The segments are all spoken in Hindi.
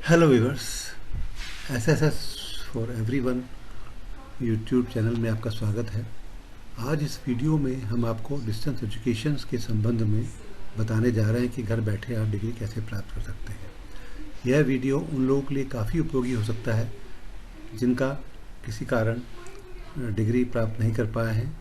Hello viewers, SSS for everyone YouTube channel में आपका स्वागत है। आज इस वीडियो में हम आपको डिस्टेंस एजुकेशन के संबंध में बताने जा रहे हैं कि घर बैठे आप डिग्री कैसे प्राप्त कर सकते हैं। यह वीडियो उन लोगों के लिए काफ़ी उपयोगी हो सकता है जिनका किसी कारण डिग्री प्राप्त नहीं कर पाए हैं,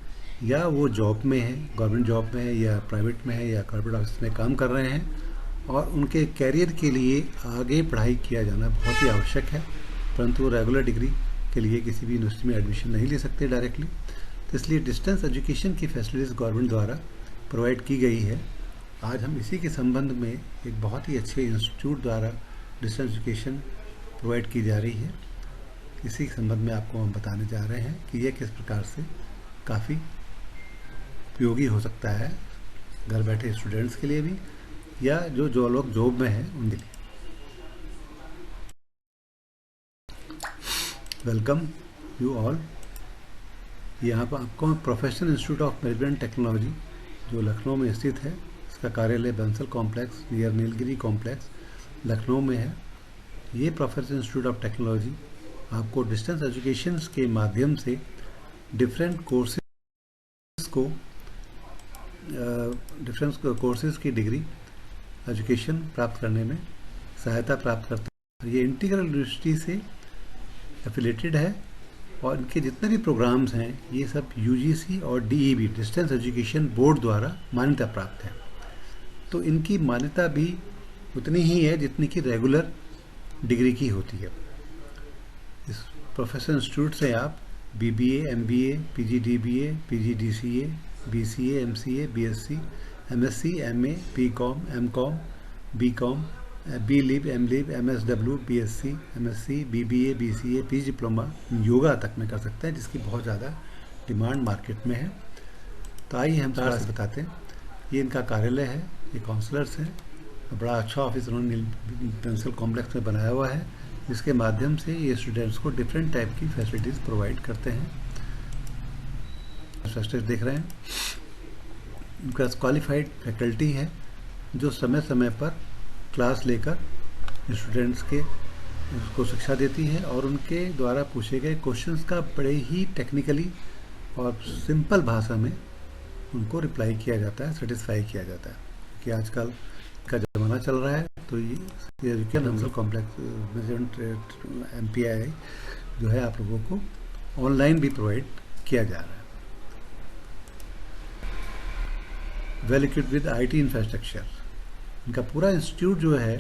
या वो जॉब में है, गवर्नमेंट जॉब में है या प्राइवेट में है या कॉर्पोरेट ऑफिस में काम कर रहे हैं और उनके कैरियर के लिए आगे पढ़ाई किया जाना बहुत ही आवश्यक है, परंतु वो रेगुलर डिग्री के लिए किसी भी यूनिवर्सिटी में एडमिशन नहीं ले सकते डायरेक्टली। तो इसलिए डिस्टेंस एजुकेशन की फैसिलिटीज़ गवर्नमेंट द्वारा प्रोवाइड की गई है। आज हम इसी के संबंध में एक बहुत ही अच्छे इंस्टीट्यूट द्वारा डिस्टेंस एजुकेशन प्रोवाइड की जा रही है, इसी के संबंध में आपको हम बताने जा रहे हैं कि यह किस प्रकार से काफ़ी उपयोगी हो सकता है घर बैठे स्टूडेंट्स के लिए भी, या जो लोग जॉब में हैं उनके लिए। Welcome you all. यहाँ पर आपको professional institute of management technology जो लखनऊ में स्थित है, इसका कार्यालय Bansal complex near Nilgiri complex Lucknow में है। ये प्रोफेशनल इंस्टीट्यूट ऑफ टेक्नोलॉजी आपको डिस्टेंस एजुकेशन के माध्यम से डिफरेंट कोर्सेज की डिग्री एजुकेशन प्राप्त करने में सहायता प्राप्त करता है। ये इंटीग्रल यूनिवर्सिटी से एफिलेटेड है और इनके जितने भी प्रोग्राम्स हैं ये सब यूजीसी और डीईबी डिस्टेंस एजुकेशन बोर्ड द्वारा मान्यता प्राप्त है। तो इनकी मान्यता भी उतनी ही है जितनी कि रेगुलर डिग्री की होती है। इस प्रोफेशनल इंस्टीट्यूट से आप BBA, MBA, PGDBA, PGDCA, BCA, MCA, BSc, MSc, MA, BCom, MCom, BCom, BLib, MLib, MSW, BSc, MSc, BBA, BCA, PG diploma, yoga तक में कर सकते हैं, जिसकी बहुत ज़्यादा डिमांड मार्केट में है। तो आइए हम थोड़ा सा बताते हैं। ये इनका कार्यालय है, ये काउंसलर्स हैं, बड़ा अच्छा ऑफिस उन्होंने बंसल कॉम्प्लेक्स में बनाया हुआ है, जिसके माध्यम से ये स्टूडेंट्स को डिफरेंट टाइप की फैसिलिटीज़ प्रोवाइड करते हैं। फैसिलिटीज देख रहे हैं, उनका क्वालिफाइड फैकल्टी है जो समय समय पर क्लास लेकर स्टूडेंट्स के उसको शिक्षा देती है और उनके द्वारा पूछे गए क्वेश्चंस का बड़े ही टेक्निकली और सिंपल भाषा में उनको रिप्लाई किया जाता है, सेटिस्फाई किया जाता है। कि आजकल का ज़माना चल रहा है, तो ये एजुकेशन बंसल कॉम्प्लेक्स MPI जो है आप लोगों को ऑनलाइन भी प्रोवाइड किया जा रहा है। Well equipped with IT infrastructure. इनका पूरा इंस्टीट्यूट जो है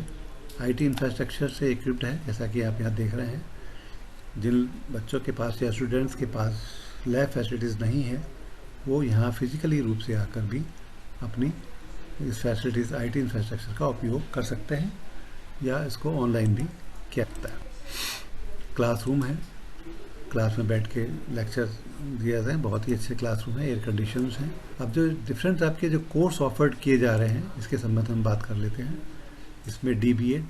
IT इंफ्रास्ट्रक्चर से इक्विप्ड है, जैसा कि आप यहाँ देख रहे हैं। जिन बच्चों के पास या स्टूडेंट्स के पास लैब फैसिलिटीज़ नहीं है, वो यहाँ फिजिकली रूप से आकर भी अपनी इस फैसिलिटीज़ IT इंफ्रास्ट्रक्चर का उपयोग कर सकते हैं, या इसको ऑनलाइन भी किया जाता है। क्लासरूम है, क्लास में बैठ के लेक्चर दिया जाते हैं, बहुत ही अच्छे क्लासरूम है, एयर कंडीशंस हैं। अब जो डिफरेंट टाइप के जो कोर्स ऑफर्ड किए जा रहे हैं, इसके संबंध में हम बात कर लेते हैं। इसमें DBA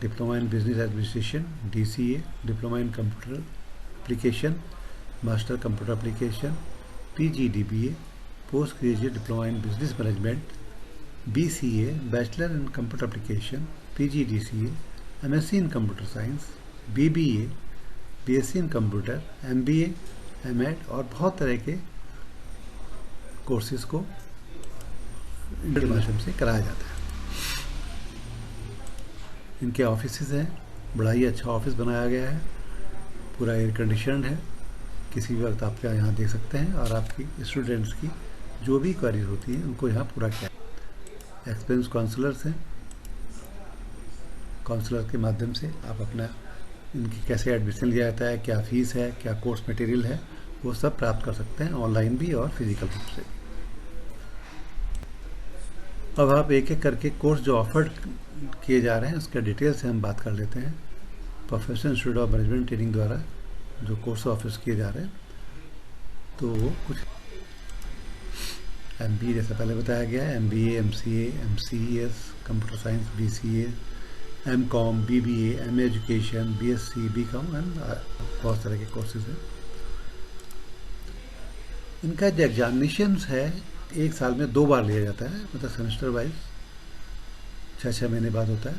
diploma in business administration, DCA diploma in computer application, master computer application, PGDBA post graduate diploma in business management, BCA bachelor in computer application, PGDCA MSc in computer science, BBA BSc in computer, MBA, MEd और बहुत तरह के कोर्सेज को इंटर माध्यम से कराया जाता है। इनके ऑफिसेज हैं, बड़ा ही अच्छा ऑफिस बनाया गया है, पूरा एयर कंडीशनड है, किसी भी वक्त आप यहाँ देख सकते हैं और आपकी स्टूडेंट्स की जो भी क्वेरीज होती हैं उनको यहाँ पूरा किया। एक्सपीरियंस काउंसलर्स हैं, काउंसलर के माध्यम से आप अपना इनकी कैसे एडमिशन लिया जाता है, क्या फ़ीस है, क्या कोर्स मटेरियल है, वो सब प्राप्त कर सकते हैं ऑनलाइन भी और फिजिकल रूप से। अब आप एक एक करके कोर्स जो ऑफर्ड किए जा रहे हैं उसके डिटेल से हम बात कर लेते हैं। Professional institute of management training द्वारा जो कोर्स ऑफर्स किए जा रहे हैं, तो वो कुछ MBA जैसा पहले बताया गया है, MBA, MCA, MCES computer science, BCA, MCOM, BBA, MA education, BSc, BCom and बहुत तरह के कोर्सेज हैं। इनका जो एग्जामिनेशंस है एक साल में 2 बार लिया जाता है, मतलब सेमेस्टर वाइज 6 महीने बाद होता है।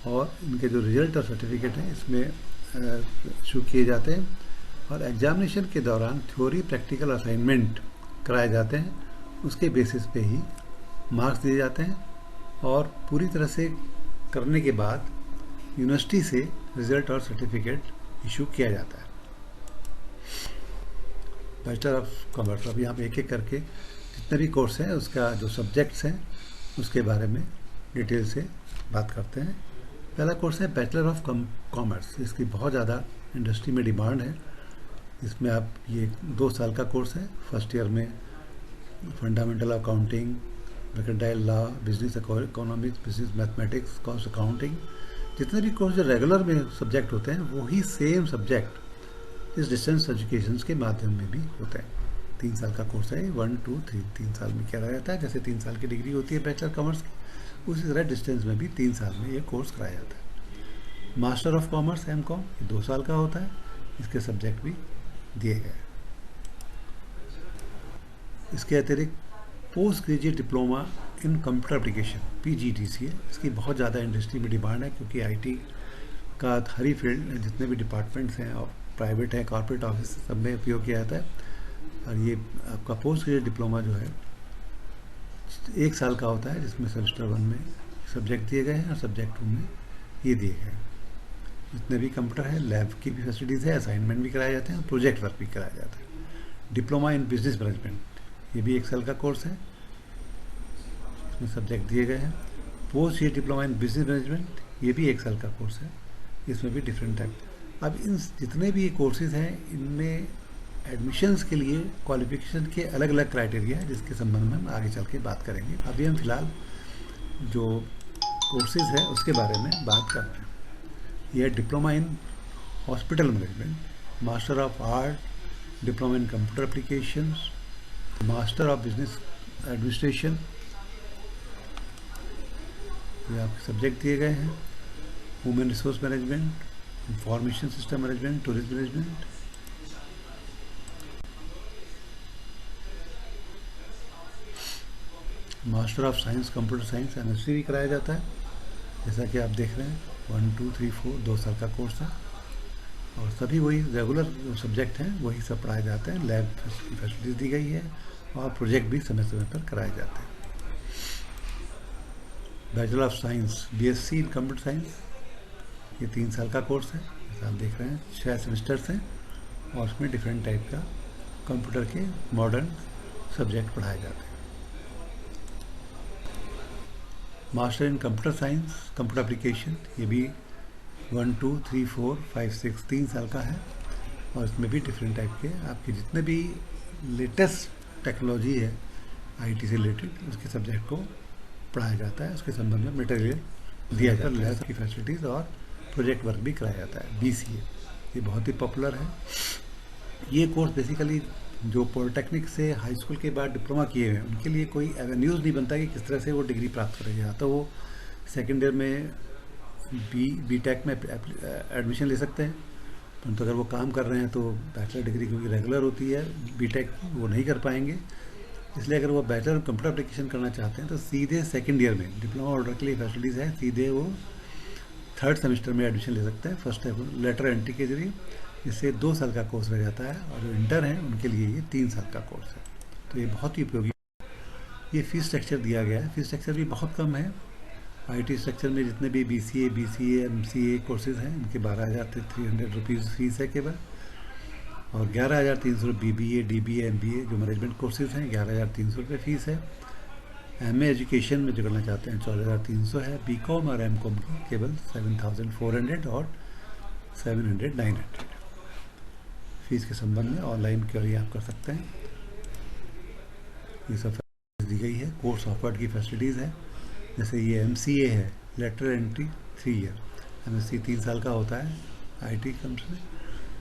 और इनके जो रिजल्ट और सर्टिफिकेट हैं इसमें इशू किए जाते हैं। और एग्जामिनेशन के दौरान थ्योरी प्रैक्टिकल असाइनमेंट कराए जाते हैं, उसके बेसिस पे ही मार्क्स दिए जाते हैं। और पूरी तरह से करने के बाद यूनिवर्सिटी से रिजल्ट और सर्टिफिकेट इशू किया जाता है। बैचलर ऑफ कॉमर्स, अब यहाँ पे एक एक करके जितने भी कोर्स हैं उसका जो सब्जेक्ट्स हैं उसके बारे में डिटेल से बात करते हैं। पहला कोर्स है बैचलर ऑफ कॉमर्स। इसकी बहुत ज़्यादा इंडस्ट्री में डिमांड है। इसमें आप ये 2 साल का कोर्स है। फर्स्ट ईयर में fundamental accounting, mercantile law, business economics, business mathematics, cost accounting, जितने भी कोर्स जो रेगुलर में सब्जेक्ट होते हैं वही सेम सब्जेक्ट इस डिस्टेंस एजुकेशन के माध्यम में भी होते हैं। 3 साल का कोर्स है, 1 2 3 3 साल में किया जाता है। जैसे 3 साल की डिग्री होती है बैचलर कॉमर्स की, उसी तरह डिस्टेंस में भी 3 साल में ये कोर्स कराया जाता है। मास्टर ऑफ कॉमर्स MCOM 2 साल का होता है। इसके सब्जेक्ट भी दिए गए। इसके अतिरिक्त post graduate diploma in computer application PGDCA, इसकी बहुत ज़्यादा इंडस्ट्री में डिमांड है, क्योंकि IT का हर ही फील्ड जितने भी डिपार्टमेंट्स हैं और प्राइवेट हैं, कॉर्पोरेट ऑफिस, सब में उपयोग किया जाता है। और ये आपका पोस्ट ग्रेजुएट डिप्लोमा जो है 1 साल का होता है, जिसमें सेमेस्टर 1 में सब्जेक्ट दिए गए हैं और सब्जेक्ट 2 में ये दिए गए हैं। जितने भी कंप्यूटर है, लैब की भी फैसिलिटीज़ है, असाइनमेंट भी कराए जाते हैं, प्रोजेक्ट वर्क भी कराया जाता है। डिप्लोमा इन बिजनेस मैनेजमेंट, ये भी 1 साल का कोर्स है, इसमें सब्जेक्ट दिए गए हैं। Post graduate diploma in business management, ये भी 1 साल का कोर्स है, इसमें भी डिफरेंट टाइप। अब इन जितने भी ये कोर्सेज हैं इनमें एडमिशन्स के लिए क्वालिफिकेशन के अलग अलग क्राइटेरिया है, जिसके संबंध में हम आगे चल के बात करेंगे। अभी हम फिलहाल जो कोर्सेज है उसके बारे में बात कर रहे हैं। यह diploma in hospital management, master of art, diploma in computer applications, master of business administration, ये आपके सब्जेक्ट दिए गए हैं। Human resource management, information system management, tourism management, master of science computer science MSc भी कराया जाता है। जैसा कि आप देख रहे हैं 1 2 3 4 2 साल का कोर्स है, और सभी वही रेगुलर जो सब्जेक्ट हैं वही सब पढ़ाए जाते हैं। लैब की फैसिलिटीज दी गई है और प्रोजेक्ट भी समय समय पर कराए जाते हैं। Bachelor of science BSc in computer science, ये 3 साल का कोर्स है। जैसा आप देख रहे हैं 6 सेमेस्टर्स हैं और उसमें डिफरेंट टाइप का कंप्यूटर के मॉडर्न सब्जेक्ट पढ़ाए जाते हैं। Master in computer science computer application, ये भी 1 2 3 4 5 6 3 साल का है, और इसमें भी डिफरेंट टाइप के आपके जितने भी लेटेस्ट टेक्नोलॉजी है IT से रिलेटेड उसके सब्जेक्ट को पढ़ाया जाता है। उसके संबंध में मटेरियल दिया जाता है, लैब की फैसिलिटीज़ और प्रोजेक्ट वर्क भी कराया जाता है। BCA ये बहुत ही पॉपुलर है। ये कोर्स बेसिकली जो पॉलिटेक्निक से हाई स्कूल के बाद डिप्लोमा किए हुए हैं उनके लिए कोई एवेन्यूज़ नहीं बनता कि किस तरह से वो डिग्री प्राप्त करेंगे। या तो वो सेकेंड ईयर में B.Tech में एडमिशन ले सकते हैं, परंतु अगर वो काम कर रहे हैं तो बैचलर डिग्री क्योंकि रेगुलर होती है B.Tech वो नहीं कर पाएंगे। इसलिए अगर वो बैचलर कंप्यूटर एप्लीकेशन करना चाहते हैं तो सीधे सेकेंड ईयर में डिप्लोमा होल्डर के लिए फैसिलिटीज़ है, सीधे वो 3rd सेमेस्टर में एडमिशन ले सकते हैं फर्स्ट लेटर एंट्री के जरिए। इससे 2 साल का कोर्स रह जाता है, और जो इंटर हैं उनके लिए ये 3 साल का कोर्स है। तो ये बहुत ही उपयोगी। ये फीस स्ट्रक्चर दिया गया है, फीस स्ट्रक्चर भी बहुत कम है। IT स्ट्रक्चर में जितने भी BCA BCA MCA कोर्सेज हैं इनके 12,300 रुपीज़ फीस है केवल, और 11,300 BBA DBA MBA जो मैनेजमेंट कोर्सेज हैं 11,300 रुपये फीस है। MA एजुकेशन में जो करना चाहते हैं 14,300 है। BCom और MCom की केवल 7,400 और 700 900। फीस के संबंध में ऑनलाइन क्वेरी आप कर सकते हैं। ये सब दी गई है। कोर्स ऑफर्ड की फैसिलिटीज़ है, जैसे ये MCA है, लेटर एंट्री 3 ईयर, MSc 3 साल का होता है IT कंपनी में।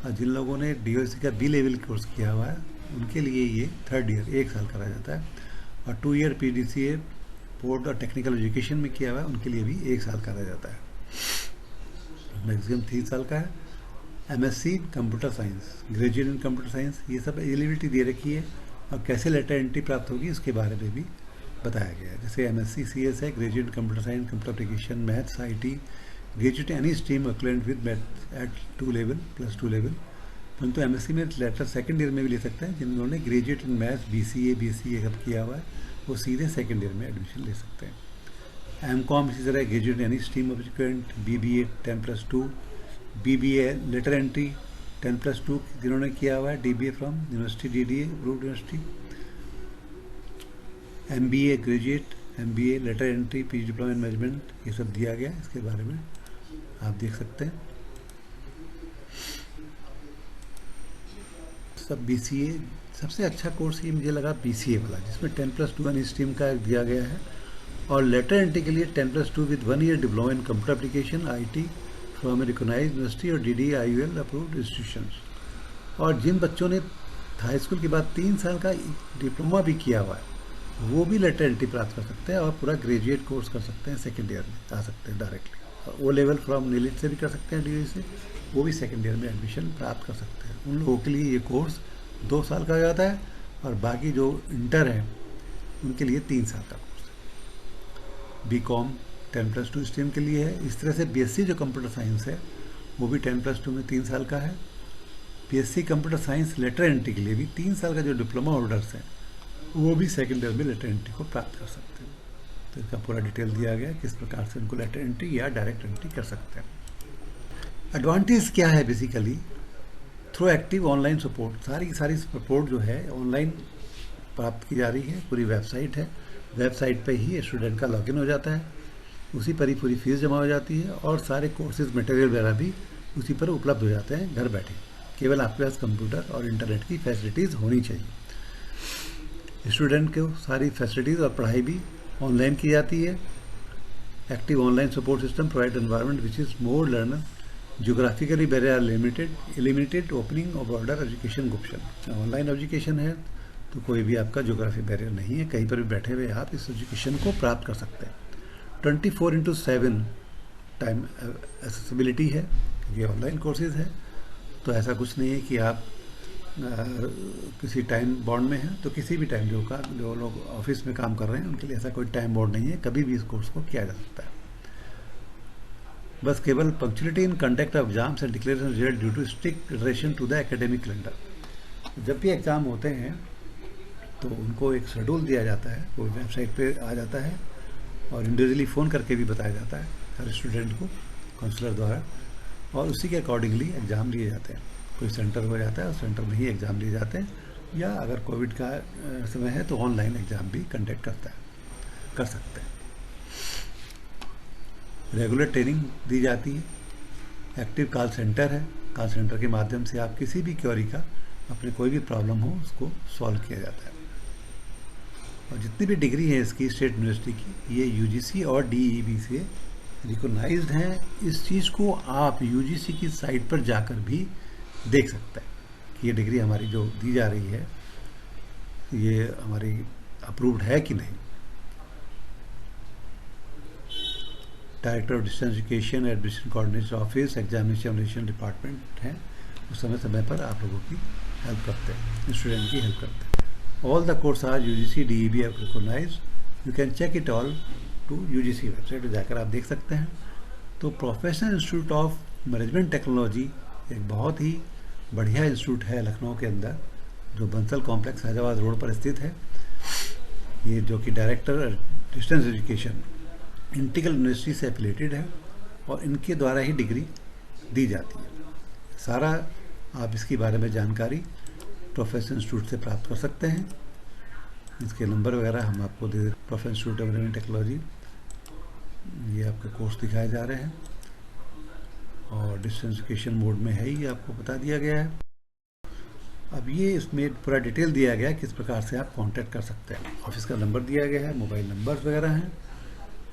और जिन लोगों ने DOC का B लेवल कोर्स किया हुआ है उनके लिए ये 3rd ईयर 1 साल करा जाता है, और 2 ईयर PDCA बोर्ड और टेक्निकल एजुकेशन में किया हुआ है उनके लिए भी 1 साल करा जाता है। मैक्सिमम 3 साल का है। MSc computer science, graduate in computer science, ये सब एलिजिबिलिटी दे रखी है, और कैसे लेटर एंट्री प्राप्त होगी उसके बारे में भी बताया गया है। जैसे MSc CS है, graduate in computer science computer application maths IT graduate any stream equivalent with math at 2 level +2 level, परंतु एमएससी में लेटर सेकेंड ईयर में भी ले सकते हैं। जिन्होंने ग्रेजुएट इन मैथ्स BCA सब किया हुआ है वो सीधे सेकेंड ईयर में एडमिशन ले सकते हैं। एमकॉम इसी तरह graduate any stream of equivalent, BBA 10+2, BBA later entry 10+2 जिन्होंने किया हुआ है, DBA from university DDA approved university, MBA graduate, MBA later entry, PG diploma in management, ये सब दिया गया है। इसके बारे में आप देख सकते हैं। सब BCA सबसे अच्छा कोर्स ये मुझे लगा BCA वाला, जिसमें 10+2 यानी स्ट्रीम का दिया गया है, और लेटर एंट्री के लिए 10+2 with 1 year diploma in computer application IT from a recognised university और DDIUL अप्रूव्ड इंस्टीट्यूशंस। और जिन बच्चों ने हाई स्कूल के बाद 3 साल का डिप्लोमा भी किया हुआ है वो भी लेटर एंट्री प्राप्त कर सकते हैं और पूरा ग्रेजुएट कोर्स कर सकते हैं, सेकेंड ईयर में आ सकते हैं directly. O level from NIELIT से भी कर सकते हैं, DU से, वो भी सेकेंड ईयर में एडमिशन प्राप्त कर सकते हैं। उन लोगों के लिए ये कोर्स 2 साल का हो जाता है और बाकी जो इंटर है उनके लिए 3 साल का कोर्स है। BCom 10+2 स्ट्रीम के लिए है। इस तरह से BSc जो कंप्यूटर साइंस है वो भी 10+2 में 3 साल का है। BSc computer science later entry के लिए भी 3 साल का जो डिप्लोमा होल्डर्स हैं वो भी सेकेंड ईयर में लेटर एंट्री को प्राप्त कर सकते हैं। तो इसका पूरा डिटेल दिया गया है किस प्रकार से उनको लेटर एंट्री या डायरेक्ट एंट्री कर सकते हैं। एडवांटेज क्या है? Basically through active online support, सारी सपोर्ट जो है ऑनलाइन प्राप्त की जा रही है। पूरी वेबसाइट है, वेबसाइट पे ही स्टूडेंट का लॉगिन हो जाता है, उसी पर ही पूरी फीस जमा हो जाती है और सारे कोर्सेज मटेरियल वगैरह भी उसी पर उपलब्ध हो जाते हैं घर बैठे। केवल आपके पास कंप्यूटर और इंटरनेट की फैसिलिटीज़ होनी चाहिए। स्टूडेंट को सारी फैसिलिटीज़ और पढ़ाई भी ऑनलाइन की जाती है। Active online support system provide environment which is more learner geographically barrier are eliminated opening of border education option. Online education है तो कोई भी आपका ज्योग्राफी बैरियर नहीं है, कहीं पर भी बैठे हुए आप इस एजुकेशन को प्राप्त कर सकते हैं। 24/7 टाइम एक्सेसिबिलिटी है, ये ऑनलाइन कोर्सेज है, तो ऐसा कुछ नहीं है कि आप किसी टाइम बॉन्ड में हैं तो किसी भी टाइम जो लोग ऑफिस में काम कर रहे हैं उनके लिए ऐसा कोई टाइम बॉन्ड नहीं है, कभी भी इस कोर्स को किया जा सकता है। बस केवल punctuality in conduct of exams and declaration result due to strict relation to the academic calendar. जब भी एग्ज़ाम होते हैं तो उनको एक शेड्यूल दिया जाता है, वो वेबसाइट पे आ जाता है और इंडिविजुअली फ़ोन करके भी बताया जाता है हर स्टूडेंट को काउंसलर द्वारा, और उसी के अकॉर्डिंगली एग्ज़ाम लिए जाते हैं। कोई सेंटर हो जाता है, उस सेंटर में ही एग्ज़ाम लिए जाते हैं, या अगर कोविड का समय है तो ऑनलाइन एग्ज़ाम भी कंडक्ट कर सकते हैं। रेगुलर ट्रेनिंग दी जाती है। एक्टिव कॉल सेंटर है, कॉल सेंटर के माध्यम से आप किसी भी क्वेरी का, अपने कोई भी प्रॉब्लम हो उसको सॉल्व किया जाता है। और जितनी भी डिग्री है इसकी स्टेट यूनिवर्सिटी की, ये UGC और DEB से रिकॉग्नाइज्ड हैं। इस चीज़ को आप UGC की साइट पर जाकर भी देख सकते हैं कि ये डिग्री हमारी जो दी जा रही है ये हमारी अप्रूव्ड है कि नहीं। Director of distance education admission coordination office examination department है, उस समय पर आप लोगों की हेल्प करते हैं, स्टूडेंट की हेल्प करते हैं। All the course are UGC DEB have recognized, you can check it all to UGC website पर जाकर आप देख सकते हैं। तो professional institute of management technology एक बहुत ही बढ़िया इंस्टीट्यूट है लखनऊ के अंदर, जो बंसल कॉम्प्लेक्स हैदराबाद रोड पर स्थित है। ये जो कि director distance education integral university से एफिलेटेड है और इनके द्वारा ही डिग्री दी जाती है। सारा आप इसके बारे में जानकारी प्रोफेशनल इंस्टीट्यूट से प्राप्त कर सकते हैं। इसके नंबर वगैरह हम आपको दे दें। Professional institute of management technology, ये आपके कोर्स दिखाए जा रहे हैं और डिस्टेंस एजुकेशन मोड में है ही, आपको बता दिया गया है। अब ये इसमें पूरा डिटेल दिया गया है किस प्रकार से आप कांटेक्ट कर सकते हैं। ऑफिस का नंबर दिया गया है, मोबाइल नंबर्स वगैरह हैं।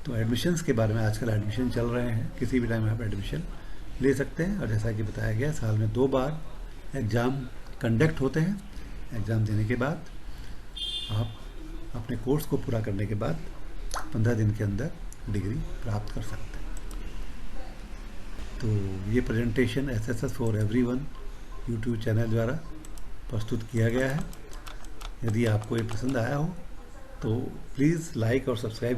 तो एडमिशन्स के बारे में, आजकल एडमिशन चल रहे हैं, किसी भी टाइम आप एडमिशन ले सकते हैं। और जैसा कि बताया गया, साल में 2 बार एग्ज़ाम कंडक्ट होते हैं। एग्ज़ाम देने के बाद आप अपने कोर्स को पूरा करने के बाद 15 दिन के अंदर डिग्री प्राप्त कर सकते हैं। तो ये presentation SSS for everyone YouTube channel द्वारा प्रस्तुत किया गया है। यदि आपको ये पसंद आया हो तो प्लीज़ लाइक और सब्सक्राइब